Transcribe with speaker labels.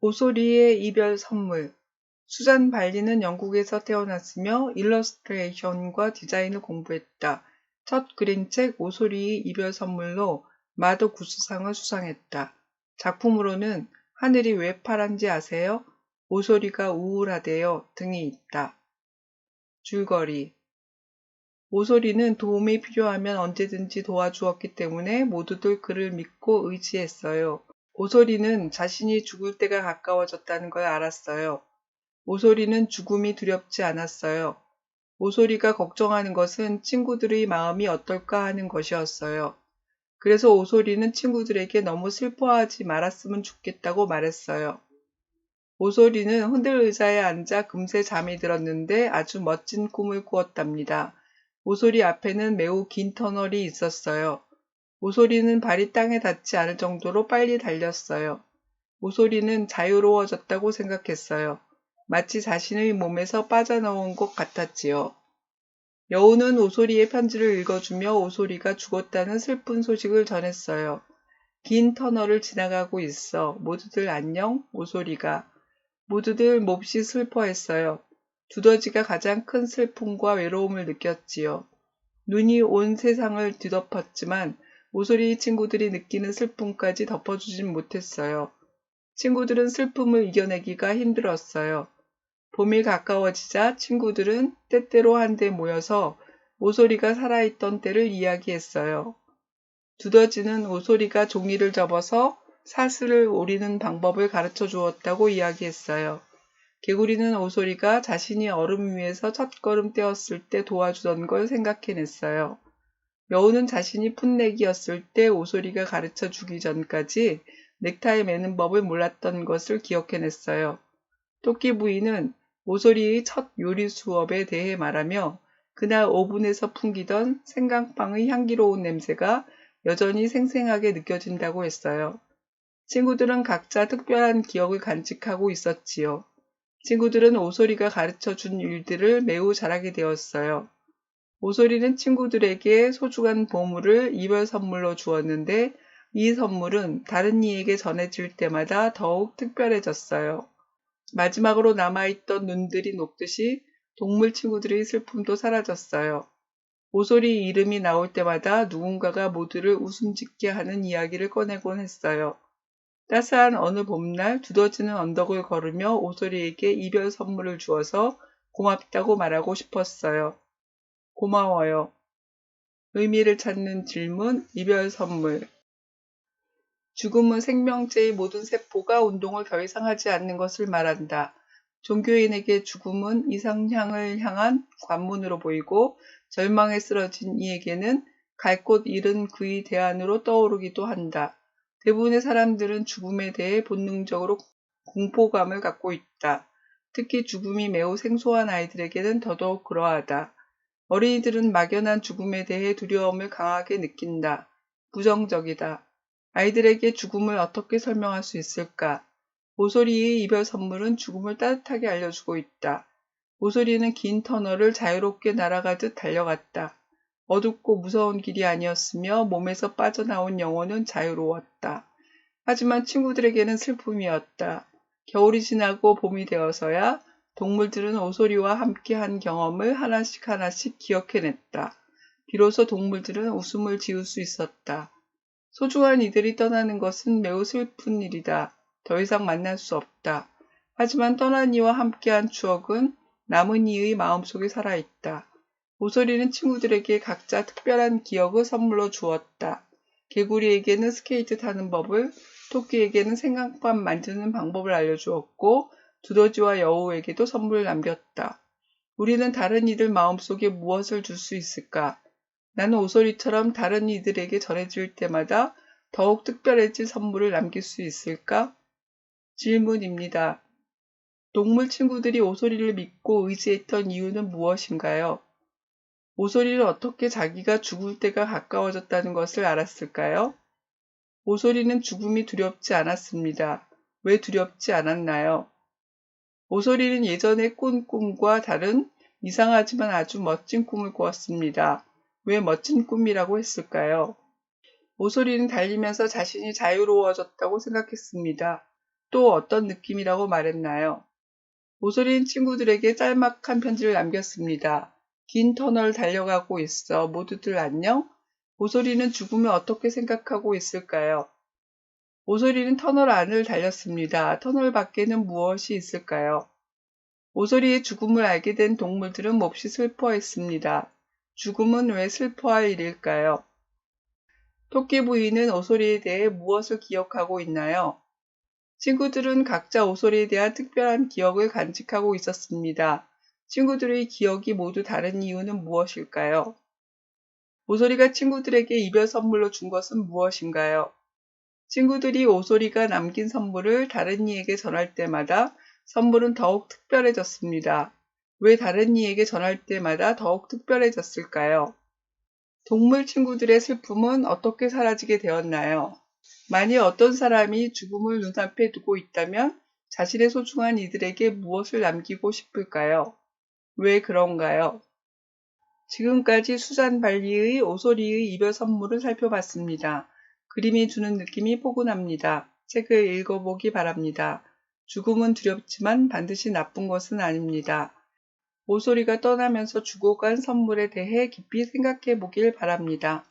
Speaker 1: 오소리의 이별 선물. 수잔 발리는 영국에서 태어났으며 일러스트레이션과 디자인을 공부했다. 첫 그림책 오소리의 이별 선물로 마더 구스상을 수상했다. 작품으로는 하늘이 왜 파란지 아세요? 오소리가 우울하대요 등이 있다. 줄거리. 오소리는 도움이 필요하면 언제든지 도와주었기 때문에 모두들 그를 믿고 의지했어요. 오소리는 자신이 죽을 때가 가까워졌다는 걸 알았어요. 오소리는 죽음이 두렵지 않았어요. 오소리가 걱정하는 것은 친구들의 마음이 어떨까 하는 것이었어요. 그래서 오소리는 친구들에게 너무 슬퍼하지 말았으면 좋겠다고 말했어요. 오소리는 흔들 의자에 앉아 금세 잠이 들었는데 아주 멋진 꿈을 꾸었답니다. 오소리 앞에는 매우 긴 터널이 있었어요. 오소리는 발이 땅에 닿지 않을 정도로 빨리 달렸어요. 오소리는 자유로워졌다고 생각했어요. 마치 자신의 몸에서 빠져나온 것 같았지요. 여우는 오소리의 편지를 읽어주며 오소리가 죽었다는 슬픈 소식을 전했어요. 긴 터널을 지나가고 있어. 모두들 안녕, 오소리가. 모두들 몹시 슬퍼했어요. 두더지가 가장 큰 슬픔과 외로움을 느꼈지요. 눈이 온 세상을 뒤덮었지만 오소리 친구들이 느끼는 슬픔까지 덮어주진 못했어요. 친구들은 슬픔을 이겨내기가 힘들었어요. 봄이 가까워지자 친구들은 때때로 한데 모여서 오소리가 살아있던 때를 이야기했어요. 두더지는 오소리가 종이를 접어서 사슬을 오리는 방법을 가르쳐 주었다고 이야기했어요. 개구리는 오소리가 자신이 얼음 위에서 첫걸음 떼었을 때 도와주던 걸 생각해냈어요. 여우는 자신이 풋내기였을 때 오소리가 가르쳐 주기 전까지 넥타이 매는 법을 몰랐던 것을 기억해냈어요. 토끼 부인은 오소리의 첫 요리 수업에 대해 말하며 그날 오븐에서 풍기던 생강빵의 향기로운 냄새가 여전히 생생하게 느껴진다고 했어요. 친구들은 각자 특별한 기억을 간직하고 있었지요. 친구들은 오소리가 가르쳐 준 일들을 매우 잘하게 되었어요. 오소리는 친구들에게 소중한 보물을 이별 선물로 주었는데 이 선물은 다른 이에게 전해질 때마다 더욱 특별해졌어요. 마지막으로 남아있던 눈들이 녹듯이 동물 친구들의 슬픔도 사라졌어요. 오소리 이름이 나올 때마다 누군가가 모두를 웃음 짓게 하는 이야기를 꺼내곤 했어요. 따스한 어느 봄날 두더지는 언덕을 걸으며 오소리에게 이별 선물을 주어서 고맙다고 말하고 싶었어요. 고마워요. 의미를 찾는 질문, 이별 선물. 죽음은 생명체의 모든 세포가 운동을 더 이상 하지 않는 것을 말한다. 종교인에게 죽음은 이상향을 향한 관문으로 보이고 절망에 쓰러진 이에게는 갈 곳 잃은 그의 대안으로 떠오르기도 한다. 대부분의 사람들은 죽음에 대해 본능적으로 공포감을 갖고 있다. 특히 죽음이 매우 생소한 아이들에게는 더더욱 그러하다. 어린이들은 막연한 죽음에 대해 두려움을 강하게 느낀다. 부정적이다. 아이들에게 죽음을 어떻게 설명할 수 있을까? 오소리의 이별 선물은 죽음을 따뜻하게 알려주고 있다. 오소리는 긴 터널을 자유롭게 날아가듯 달려갔다. 어둡고 무서운 길이 아니었으며 몸에서 빠져나온 영혼은 자유로웠다. 하지만 친구들에게는 슬픔이었다. 겨울이 지나고 봄이 되어서야 동물들은 오소리와 함께한 경험을 하나씩 하나씩 기억해냈다. 비로소 동물들은 웃음을 지을 수 있었다. 소중한 이들이 떠나는 것은 매우 슬픈 일이다. 더 이상 만날 수 없다. 하지만 떠난 이와 함께한 추억은 남은 이의 마음속에 살아있다. 오소리는 친구들에게 각자 특별한 기억을 선물로 주었다. 개구리에게는 스케이트 타는 법을, 토끼에게는 생강밥 만드는 방법을 알려주었고 두더지와 여우에게도 선물을 남겼다. 우리는 다른 이들 마음속에 무엇을 줄 수 있을까? 나는 오소리처럼 다른 이들에게 전해질 때마다 더욱 특별해질 선물을 남길 수 있을까? 질문입니다. 동물 친구들이 오소리를 믿고 의지했던 이유는 무엇인가요? 오소리는 어떻게 자기가 죽을 때가 가까워졌다는 것을 알았을까요? 오소리는 죽음이 두렵지 않았습니다. 왜 두렵지 않았나요? 오소리는 예전에 꾼 꿈과 다른 이상하지만 아주 멋진 꿈을 꾸었습니다. 왜 멋진 꿈이라고 했을까요? 오소리는 달리면서 자신이 자유로워졌다고 생각했습니다. 또 어떤 느낌이라고 말했나요? 오소리는 친구들에게 짤막한 편지를 남겼습니다. 긴 터널 달려가고 있어. 모두들 안녕? 오소리는 죽음을 어떻게 생각하고 있을까요? 오소리는 터널 안을 달렸습니다. 터널 밖에는 무엇이 있을까요? 오소리의 죽음을 알게 된 동물들은 몹시 슬퍼했습니다. 죽음은 왜 슬퍼할 일일까요? 토끼 부인은 오소리에 대해 무엇을 기억하고 있나요? 친구들은 각자 오소리에 대한 특별한 기억을 간직하고 있었습니다. 친구들의 기억이 모두 다른 이유는 무엇일까요? 오소리가 친구들에게 이별 선물로 준 것은 무엇인가요? 친구들이 오소리가 남긴 선물을 다른 이에게 전할 때마다 선물은 더욱 특별해졌습니다. 왜 다른 이에게 전할 때마다 더욱 특별해졌을까요? 동물 친구들의 슬픔은 어떻게 사라지게 되었나요? 만일 어떤 사람이 죽음을 눈앞에 두고 있다면 자신의 소중한 이들에게 무엇을 남기고 싶을까요? 왜 그런가요? 지금까지 수잔 발리의 오소리의 이별 선물을 살펴봤습니다. 그림이 주는 느낌이 포근합니다. 책을 읽어보기 바랍니다. 죽음은 두렵지만 반드시 나쁜 것은 아닙니다. 오소리가 떠나면서 주고 간 선물에 대해 깊이 생각해 보길 바랍니다.